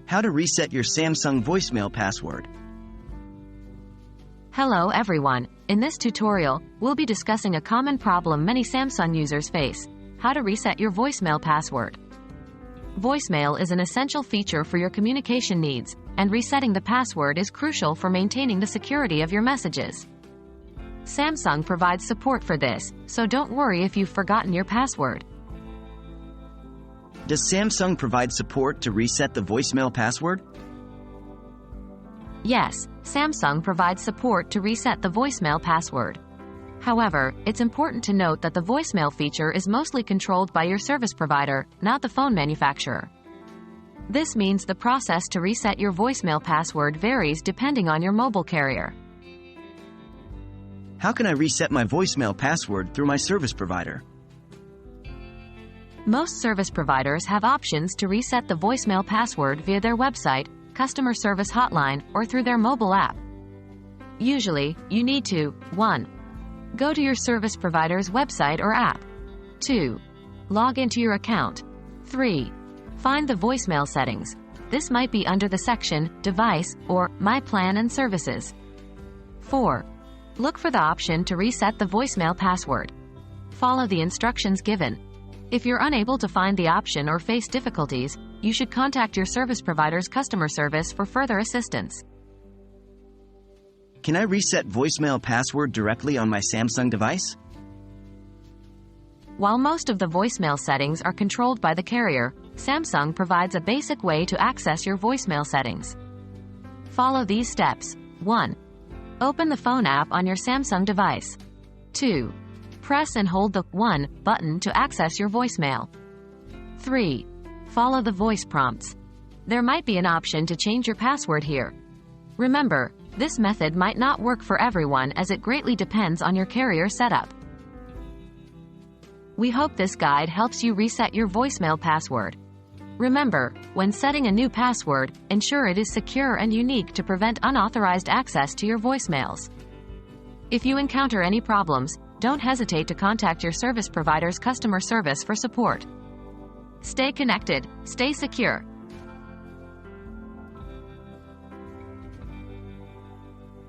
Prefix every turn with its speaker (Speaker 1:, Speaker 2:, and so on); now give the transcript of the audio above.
Speaker 1: How to reset your Samsung voicemail password.
Speaker 2: Hello everyone. In this tutorial, we'll be discussing a common problem many Samsung users face: how to reset your voicemail password. Voicemail is an essential feature for your communication needs, and resetting the password is crucial for maintaining the security of your messages. Samsung provides support for this, so don't worry if you've forgotten your password.
Speaker 1: Does Samsung provide support to reset the voicemail password?
Speaker 2: Yes, Samsung provides support to reset the voicemail password. However, it's important to note that the voicemail feature is mostly controlled by your service provider, not the phone manufacturer. This means the process to reset your voicemail password varies depending on your mobile carrier.
Speaker 1: How can I reset my voicemail password through my service provider?
Speaker 2: Most service providers have options to reset the voicemail password via their website, customer service hotline, or through their mobile app. Usually, you need to 1. Go to your service provider's website or app. 2. Log into your account. 3. Find the voicemail settings. This might be under the section Device or My Plan and Services. 4. Look for the option to reset the voicemail password. Follow the instructions given. If you're unable to find the option or face difficulties, you should contact your service provider's customer service for further assistance.
Speaker 1: Can I reset voicemail password directly on my Samsung device?
Speaker 2: While most of the voicemail settings are controlled by the carrier, Samsung provides a basic way to access your voicemail settings. Follow these steps. 1. Open the phone app on your Samsung device. 2. Press and hold the 1 button to access your voicemail. 3. Follow the voice prompts. There might be an option to change your password here. Remember, this method might not work for everyone as it greatly depends on your carrier setup. We hope this guide helps you reset your voicemail password. Remember, when setting a new password, ensure it is secure and unique to prevent unauthorized access to your voicemails. If you encounter any problems, don't hesitate to contact your service provider's customer service for support. Stay connected, stay secure,